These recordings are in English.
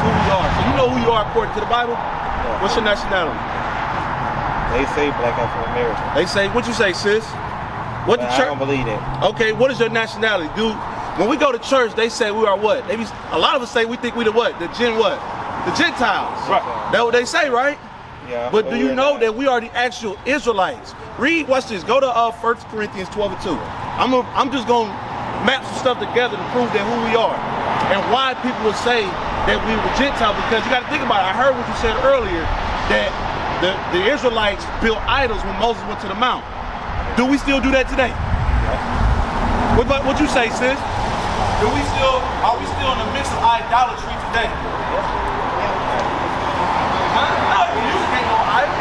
who we are. So you know who you are according to the Bible? Yeah. What's your nationality? They say black from America. They say, what you say, sis? What But the I church? don't believe that. Okay, what is your nationality, dude? When we go to church, they say we are what? A lot of us say we think we the what? The Gentiles. Right. That's what they say, right? Yeah. But do you know that we are the actual Israelites? Read, watch this. Go to 1 Corinthians 12:2. I'm just gonna map some stuff together to prove that who we are and why people will say that we were Gentiles. Because you got to think about it. I heard what you said earlier that the Israelites built idols when Moses went to the mount. Do we still do that today? What you say, sis? Are we still in the midst of idolatry today? No, you can't go idol.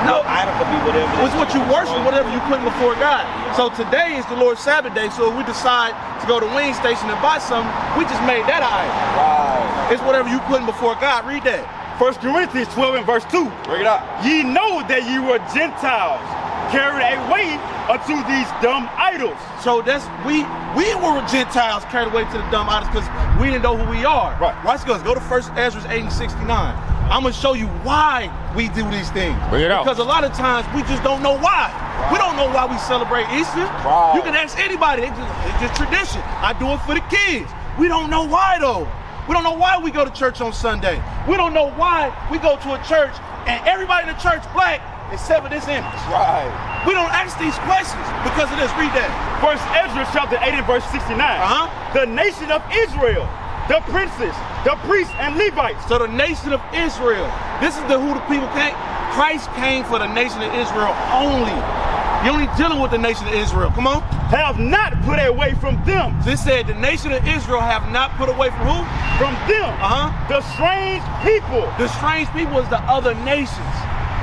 No idol could be whatever. It's what you worship, whatever you put before God. So today is the Lord's Sabbath day. So if we decide to go to Wing Station and buy something, we just made that an idol. Right. It's whatever you put before God. Read that. 1 Corinthians 12 and verse 2. Bring it out. Ye know that ye were Gentiles, carried away unto these dumb idols. So that's we were Gentiles carried away to the dumb idols because we didn't know who we are. Right. Watch this. Go to 1 Ezra 8 and 69. I'm gonna show you why we do these things. Bring it out. Because a lot of times we just don't know why. We don't know why we celebrate Easter. Right. You can ask anybody. It's just tradition. I do it for the kids. We don't know why though. We don't know why we go to church on Sunday. We don't know why we go to a church and everybody in the church black except for this image. Right. We don't ask these questions because of this. Read that. 1 Ezra chapter 8 and verse 69. The nation of Israel, the princes, the priests and Levites. So the nation of Israel, this is who the people came. Christ came for the nation of Israel only. You're only dealing with the nation of Israel. Come on. Have not put away from them. This said the nation of Israel have not put away from who? From them. The strange people. The strange people is the other nations.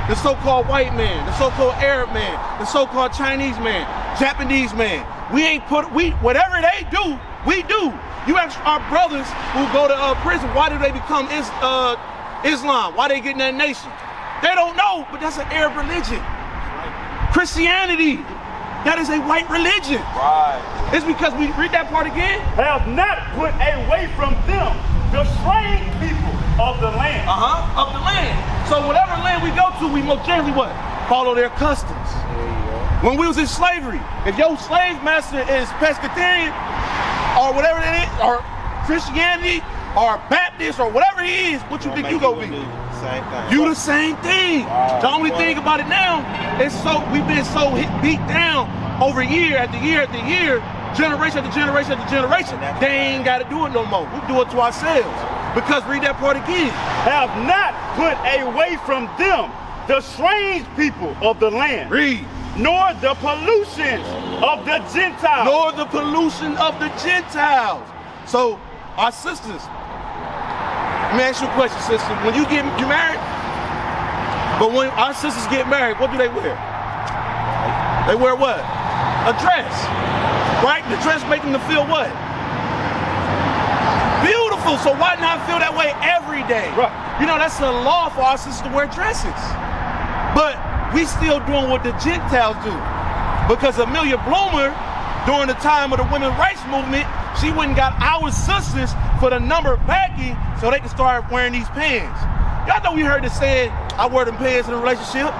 The so-called white man, the so-called Arab man, the so-called Chinese man, Japanese man. Whatever they do, we do. You ask our brothers who go to prison, why do they become Islam? Why they get in that nation? They don't know, but that's an Arab religion. Christianity, that is a white religion. Right. It's because we read that part again. Have not put away from them the strange people of the land. Of the land. So whatever land we go to, we most generally what? Follow their customs. There you go. When we was in slavery, if your slave master is pescatarian or whatever it is, or Christianity or Baptist or whatever he is, what you think you gonna be? Same thing. You the same thing. Wow. The only thing about it now is we've been so beat down over year after year after year, generation after generation after generation. They ain't got to do it no more. We do it to ourselves. Because read that part again. Have not put away from them the strange people of the land. Read. Nor the pollution of the Gentiles. Nor the pollution of the Gentiles. So our sisters. Let me ask you a question, sister. When you married, but when our sisters get married, what do they wear? They wear what? A dress, right? The dress making them feel what? Beautiful. So why not feel that way every day? Right. You know, that's a law for our sisters to wear dresses. But we still doing what the Gentiles do. Because Amelia Bloomer, during the time of the women's rights movement, she went and got our sisters for the number baggy so they can start wearing these pants. Y'all know we heard it saying, I wear them pants in a relationship.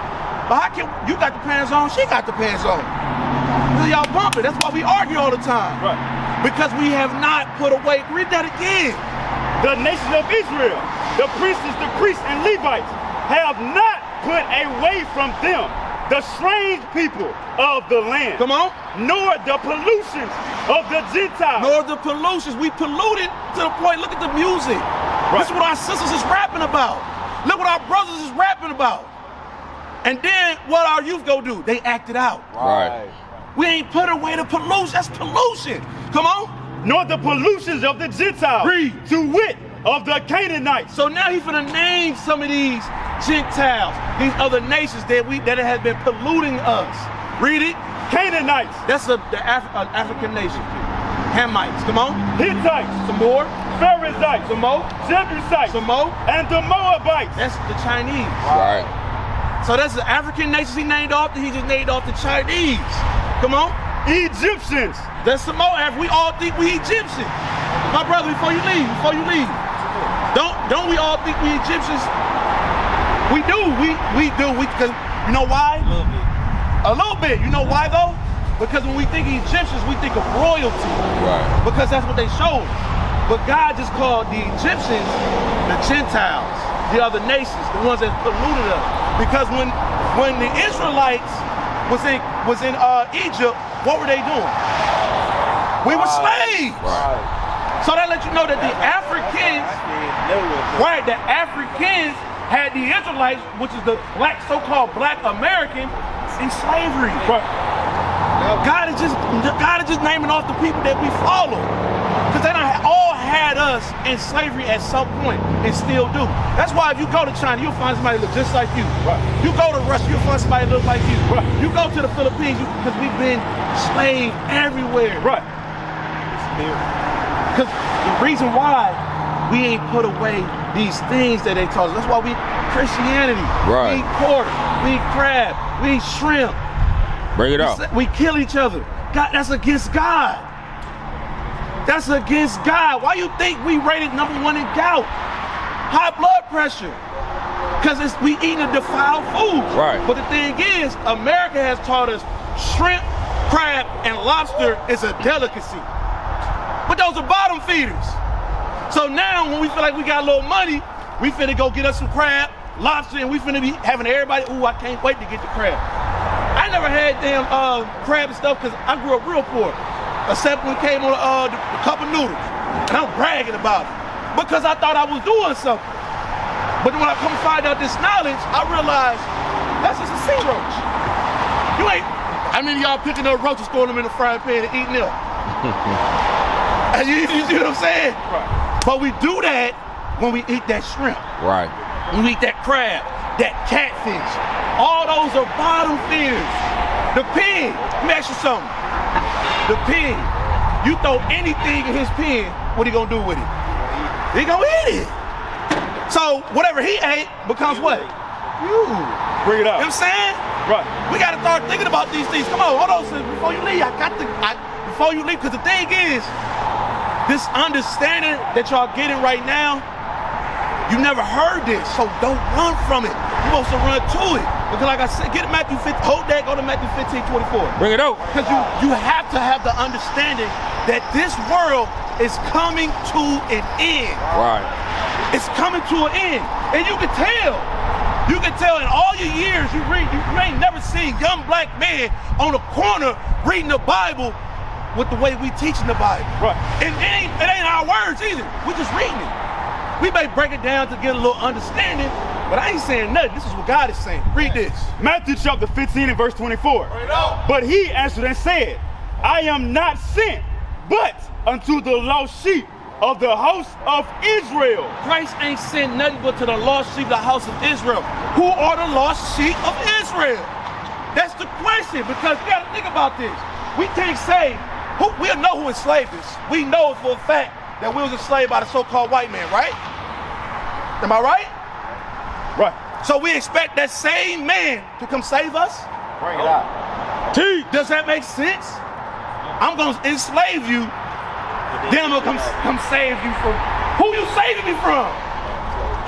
But how can you got the pants on, she got the pants on? Y'all bumping. That's why we argue all the time. Right. Because we have not put away, read that again. The nation of Israel, the princes, the priests and Levites have not put away from them the strange people of the land. Come on. Nor the pollutions of the Gentiles. Nor the pollutions. We polluted to the point, look at the music. Right. This is what our sisters is rapping about. Look what our brothers is rapping about. And then what our youth go do? They act it out. Right. We ain't put away the pollution. That's pollution. Come on. Nor the pollutions of the Gentiles. Read. To wit, of the Canaanites. So now he's finna name some of these Gentiles, these other nations that have been polluting us. Read it. Canaanites. That's an African nation. Hamites. Come on. Hittites. Some more. Perizzites. Some more. Jebusites. Some more. And the Moabites. That's the Chinese. Right. So that's the African nations he named off. He just named off the Chinese. Come on. Egyptians. That's some more. We all think we Egyptian. My brother, before you leave, Don't we all think we Egyptians? We do. We do. Cause you know why? A little bit. A little bit. You know why though? Because when we think Egyptians, we think of royalty. Right. Because that's what they showed us. But God just called the Egyptians the Gentiles, the other nations, the ones that polluted us. Because when the Israelites was in Egypt, what were they doing? We were slaves. Right. So that lets you know that the Africans, right, the Africans had the Israelites, which is the so-called black American, in slavery. Right. God is just naming off the people that we follow. Because they all had us in slavery at some point and still do. That's why if you go to China, you'll find somebody that looks just like you. Right. You go to Russia, you'll find somebody that looks like you. Right. You go to the Philippines, because we've been slaved everywhere. Right. Because the reason why we ain't put away these things that they taught us, that's why we Christianity. Right. We eat pork, we eat crab, we eat shrimp. Bring it up. We kill each other. God, that's against God. That's against God. Why you think we rated #1 in gout? High blood pressure. Because we eating a defiled food. Right. But the thing is, America has taught us shrimp, crab, and lobster is a delicacy. But those are bottom feeders. So now when we feel like we got a little money, we finna go get us some crab, lobster, and we finna be having everybody, ooh, I can't wait to get the crab. I never had damn crab and stuff because I grew up real poor. Except when it came on the cup of noodles. And I'm bragging about it. Because I thought I was doing something. But when I come find out this knowledge, I realized that's just a sea roach. You ain't, I mean, y'all picking up roaches, throwing them in the frying pan and eating them. And you see what I'm saying? Right. But we do that when we eat that shrimp. Right. When we eat that crab, that catfish. All those are bottom feeders. The pig, let me ask you something. The pig, you throw anything in his pen, what he gonna do with it? He gonna eat it. So whatever he ate becomes what? You. Bring it up. You know what I'm saying? Right. We gotta start thinking about these things. Come on, hold on, sis. Before you leave, before you leave, because the thing is, this understanding that y'all getting right now, you never heard this, so don't run from it. You're supposed to run to it. Because like I said, get to Matthew 15, hold that, go to Matthew 15:24. Bring it out. Because you have to have the understanding that this world is coming to an end. Right. It's coming to an end. And you can tell. You can tell in all your years you read, you ain't never seen young black men on the corner reading the Bible with the way we teaching the Bible. Right. And it ain't our words either. We're just reading it. We may break it down to get a little understanding, but I ain't saying nothing. This is what God is saying. Read this. Matthew chapter 15 and verse 24. Right on. But he answered and said, I am not sent, but unto the lost sheep of the house of Israel. Christ ain't sent nothing but to the lost sheep of the house of Israel. Who are the lost sheep of Israel? That's the question, because we gotta think about this. We can't say, we'll know who enslaved us. We know for a fact that we was enslaved by the so-called white man, right? Am I right? Right. So we expect that same man to come save us? Bring it out. Does that make sense? I'm gonna enslave you, then I'm gonna come save you from, who you saving me from?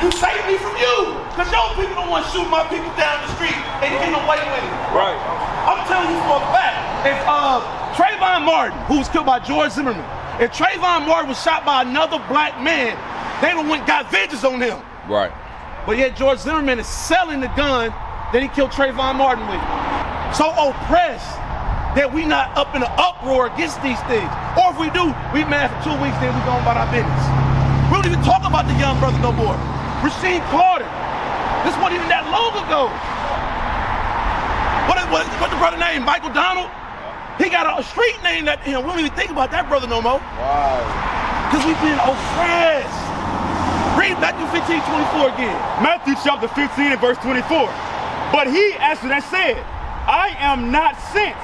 You saving me from you, because your people don't want to shoot my people down the street and get away with it. Right. I'm telling you for a fact, if Trayvon Martin, who was killed by George Zimmerman, if Trayvon Martin was shot by another black man, they would have got vengeance on him. Right. But yet George Zimmerman is selling the gun that he killed Trayvon Martin with. So oppressed that we not up in an uproar against these things. Or if we do, we mad for 2 weeks, then we go about our business. We don't even talk about the young brother no more. Rasheed Carter. This wasn't even that long ago. What the brother name? Michael Donald? He got a street name that him. We don't even think about that brother no more. Wow. Because we've been oppressed. Read Matthew 15:24 again. Matthew chapter 15 and verse 24. But he answered and said, I am not sent,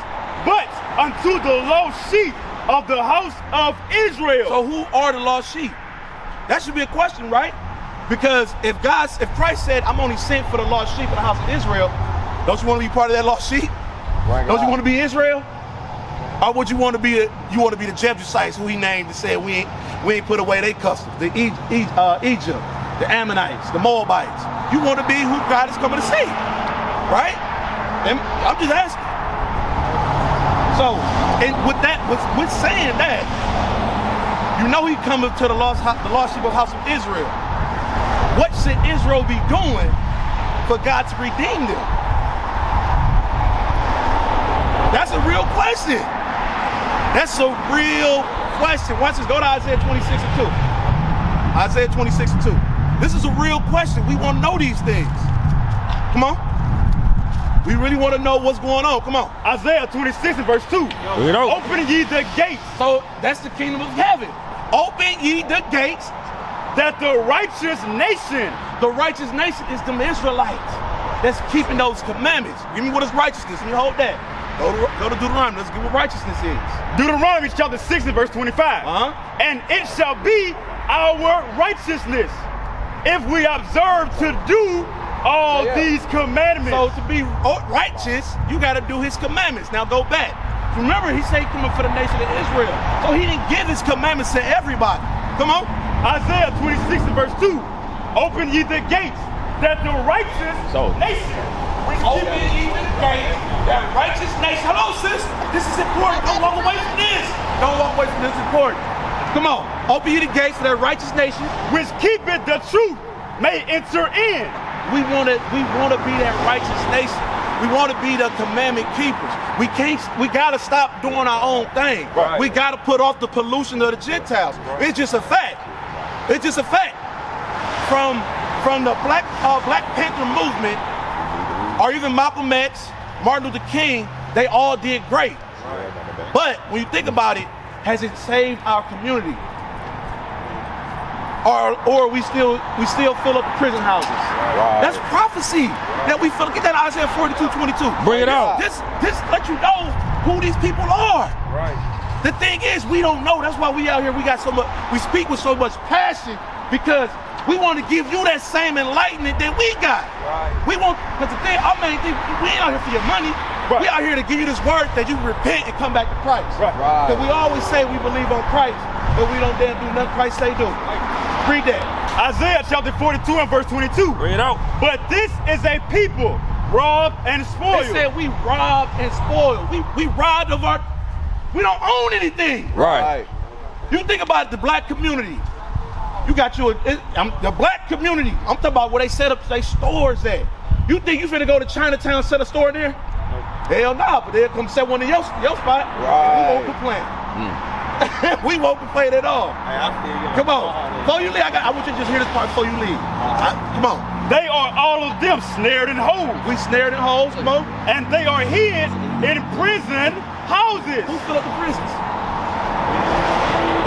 but unto the lost sheep of the house of Israel. So who are the lost sheep? That should be a question, right? Because if Christ said, I'm only sent for the lost sheep of the house of Israel, don't you want to be part of that lost sheep? Don't you want to be Israel? Or would you want to be the Jebusites who he named and said we we ain't put away their customs. The Egypt, the Ammonites, the Moabites. You want to be who God is coming to see, right? And I'm just asking. So, and with saying that, you know he coming to the lost sheep of house of Israel. What should Israel be doing for God to redeem them? That's a real question. That's a real question. Watch this. Go to Isaiah 26:2. Isaiah 26:2. This is a real question. We want to know these things. Come on. We really want to know what's going on. Come on. Isaiah 26 and verse 2. Open ye the gates. So that's the kingdom of heaven. Open ye the gates. That the righteous nation. The righteous nation is the Israelites that's keeping those commandments. Give me what is righteousness. Let me hold that. Go to Deuteronomy. Let's get what righteousness is. Deuteronomy chapter 6 and verse 25. And it shall be our righteousness if we observe to do all these commandments. So to be righteous, you got to do his commandments. Now go back. Remember, he said he coming for the nation of Israel. So he didn't give his commandments to everybody. Come on. Isaiah 26 and verse 2. Open ye the gates that the righteous nation. Open ye the gates that righteous nation. Hello, sis. This is important. Don't walk away from this. Don't walk away from this. It's important. Come on. Open ye the gates for that righteous nation, which keepeth the truth may enter in. We want to be that righteous nation. We want to be the commandment keepers. We got to stop doing our own thing. Right. We got to put off the pollution of the Gentiles. Right. It's just a fact. It's just a fact. From the Black Panther movement, or even Malcolm X, Martin Luther King, they all did great. Right. But when you think about it, has it saved our community? Or we still fill up the prison houses. Right. That's prophecy. That we fill. Get that Isaiah 42:22. Bring it out. This let you know who these people are. Right. The thing is, we don't know. That's why we out here. We got so much. We speak with so much passion because we want to give you that same enlightenment that we got. Right. We want. But the thing, our main thing, we ain't out here for your money. Right. We out here to give you this word that you repent and come back to Christ. Right. Because we always say we believe on Christ, but we don't dare do nothing Christ say do. Read that. Isaiah chapter 42 and verse 22. Bring it out. But this is a people robbed and spoiled. They said we robbed and spoiled. We robbed of our, we don't own anything. Right. You think about the black community. You got the black community. I'm talking about where they set up their stores at. You think you finna go to Chinatown, set a store there? Hell no, but they'll come set one in your spot. Right. We won't complain. We won't complain at all. Hey, I feel you. Come on. Before you leave, I want you to just hear this part before you leave. Come on. They are all of them snared in holes. We snared in holes, come on. And they are hid in prison houses. Who fill up the prisons?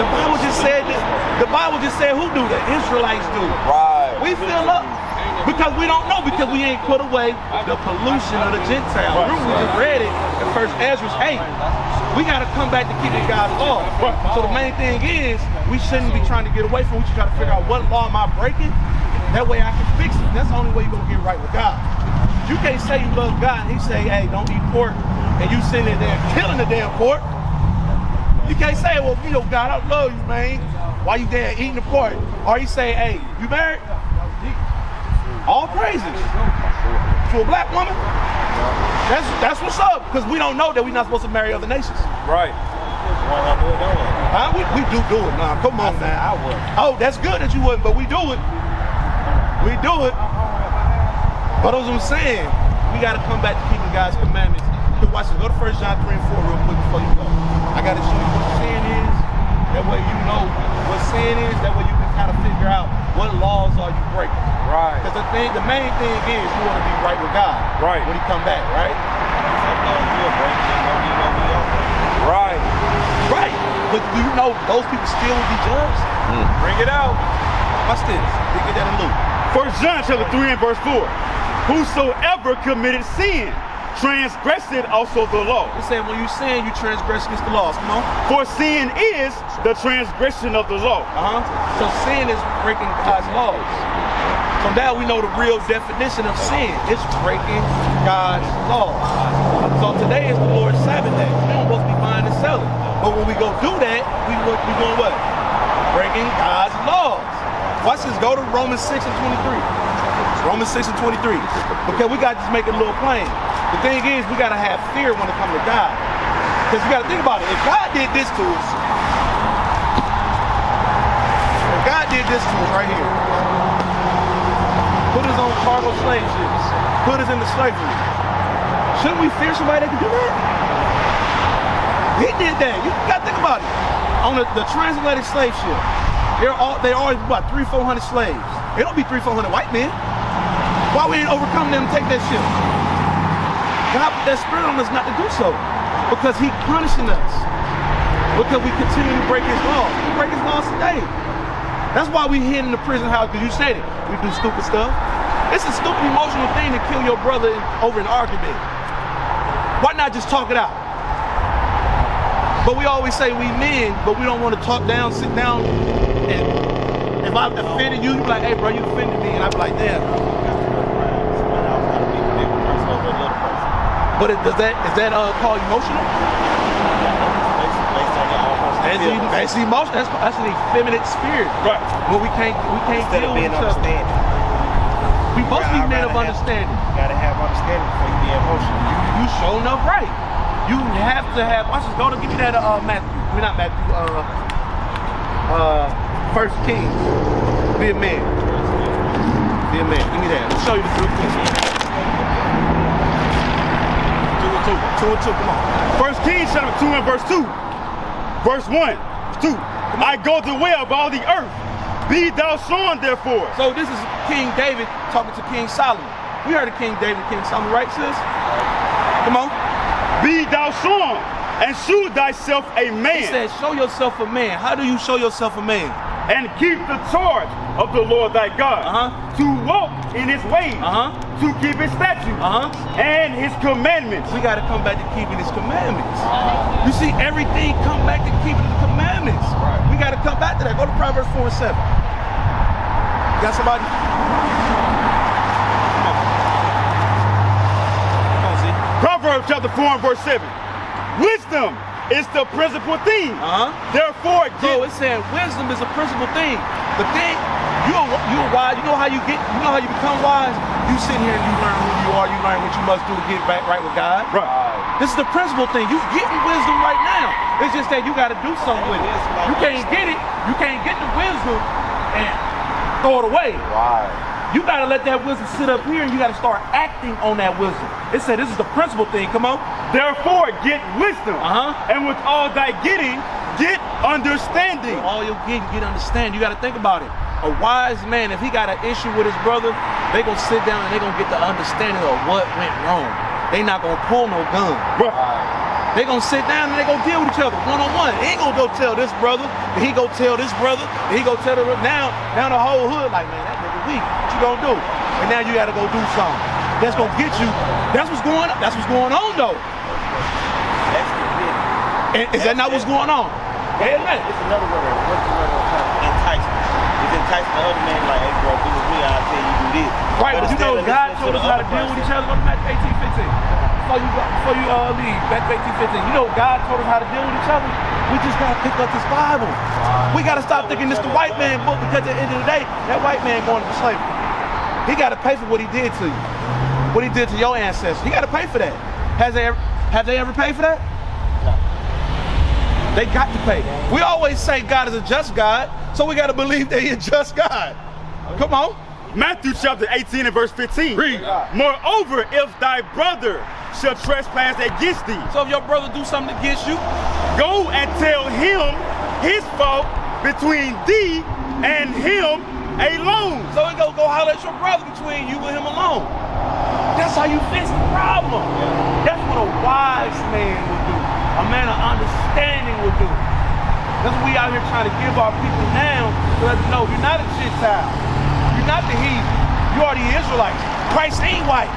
The Bible just said this. The Bible just said who do that? Israelites do it. Right. We fill up because we don't know, because we ain't put away the pollution of the Gentiles. Remember, we just read it in 1 Ezra 8. We got to come back to keeping God's law. So the main thing is, we shouldn't be trying to get away from it. We should try to figure out what law am I breaking. That way I can fix it. That's the only way you're going to get right with God. You can't say you love God and he say, hey, don't eat pork, and you sitting there killing the damn pork. You can't say, well, you know, God, I love you, man. Why you there eating the pork? Or he say, hey, you married? All praises to a black woman. That's what's up, because we don't know that we're not supposed to marry other nations. Right. We do it now. Come on now. I would. Oh, that's good that you wouldn't, but we do it. We do it. But as I'm saying, we got to come back to keeping God's commandments. Watch this. Go to 1 John 3 and 4 real quick before you go. I got to show you what sin is. That way you know what sin is. That way you can kind of figure out what laws are you breaking. Right. Because the main thing is you want to be right with God. Right. When he come back, right? Right. Right. But do you know those people still will be judged? Bring it out. Watch this. We get that in Luke. 1 John chapter 3 and verse 4. Whosoever committed sin transgressed also the law. It said when you sin, you transgress against the laws. Come on. For sin is the transgression of the law. So sin is breaking God's laws. So now we know the real definition of sin. It's breaking God's laws. So today is the Lord's Sabbath day. We don't supposed to be buying and selling. But when we go do that, we doing what? breaking God's laws. Watch this. Go to Romans 6 and 23. Romans 6 and 23. Okay, we got to just make it a little plain. The thing is, we got to have fear when it comes to God. Because you got to think about it. If God did this to us, right here, put us on cargo slave ships, put us into slavery, shouldn't we fear somebody that can do that? He did that. You got to think about it. On the transatlantic slave ship, they always about 300-400 slaves. It don't be 300-400 white men. Why we ain't overcome them and take that ship? God put that spirit on us not to do so. Because he punishing us. Because we continue to break his laws. We break his laws today. That's why we hid in the prison house, because you said it. We do stupid stuff. It's a stupid emotional thing to kill your brother over an argument. Why not just talk it out? But we always say we men, but we don't want to talk down, sit down, and if I offended you, you be like, hey bro, you offended me, and I be like, damn. But is that called emotional? That's emotion. That's an effeminate spirit. Right. Well, we can't deal with each other. We both be men of understanding. You gotta have understanding before you be emotional. You show enough right. You have to have. Watch this. Go to give me that Matthew. We're not Matthew. First Kings. Be a man. Be a man. Give me that. I'll show you the truth. 2 and 2. Come on. First Kings chapter 2 and verse 2. Verse 1, 2. I go the way of all the earth. Be thou shorn therefore. So this is King David talking to King Solomon. We heard of King David and King Solomon, right, sis? Come on. Be thou shorn, and shew thyself a man. He said, show yourself a man. How do you show yourself a man? And keep the charge of the Lord thy God. To walk in his ways. To keep his statutes. And his commandments. We got to come back to keeping his commandments. You see, everything come back to keeping the commandments. We got to come back to that. Go to Proverbs 4 and 7. You got somebody? Come on, see. Proverbs chapter 4 and verse 7. Wisdom is the principal thing. Therefore, so it's saying wisdom is a principal thing. The thing, you're wise. You know how you become wise? You sit here and you learn who you are. You learn what you must do to get back right with God. Right. This is the principal thing. You getting wisdom right now. It's just that you got to do something with it. You can't get it. You can't get the wisdom and throw it away. Right. You got to let that wisdom sit up here and you got to start acting on that wisdom. It said this is the principal thing. Come on. Therefore, get wisdom. And with all thy getting, get understanding. With all you're getting, get understanding. You got to think about it. A wise man, if he got an issue with his brother, they gonna sit down and they gonna get the understanding of what went wrong. They not gonna pull no gun. Right. They gonna sit down and they gonna deal with each other one-on-one. They ain't gonna go tell this brother, then he go tell this brother, then he go tell the now the whole hood like, man, that nigga weak. What you gonna do? And now you gotta go do something. That's gonna get you. That's what's going on though. And is that not what's going on? It's another word. What's the word? Enticement. It's enticing the other man like, hey bro, do with me, I'll tell you do this. Right, but you know God told us how to deal with each other. Go to Matthew 18:15. Before you leave, Matthew 18:15. You know God told us how to deal with each other. We just gotta pick up this Bible. We gotta stop thinking this the white man book, because at the end of the day, that white man going to slavery. He gotta pay for what he did to you. What he did to your ancestors. He gotta pay for that. Have they ever paid for that? They got to pay. We always say God is a just God, so we got to believe that He's a just God. Come on. Matthew chapter 18 and verse 15. Read. Moreover, if thy brother shall trespass against thee, So if your brother do something against you, go and tell him his fault between thee and him alone. so he go holler at your brother between you and him alone. That's how you fix the problem. That's what a wise man would do. A man of understanding would do. That's what we out here trying to give our people now, to let them know you're not a Gentile. You're not the heathen. You are the Israelites. Christ ain't white.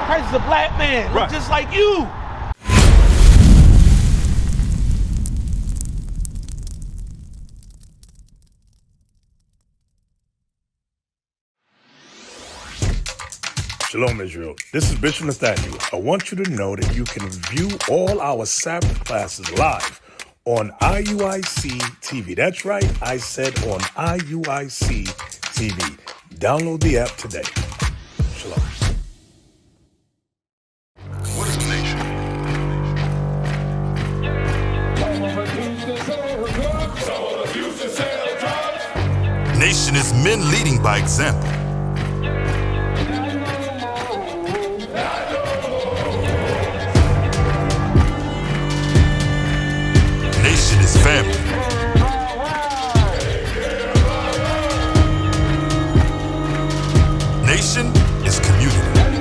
Christ is a black man, look just like you. Shalom, Israel. This is Bishop Nathaniel. I want you to know that you can view all our Sabbath classes live on IUIC TV. That's right, I said on IUIC TV. Download the app today. Shalom. What is a nation? Nation is men leading by example. Nation is family. Nation is community.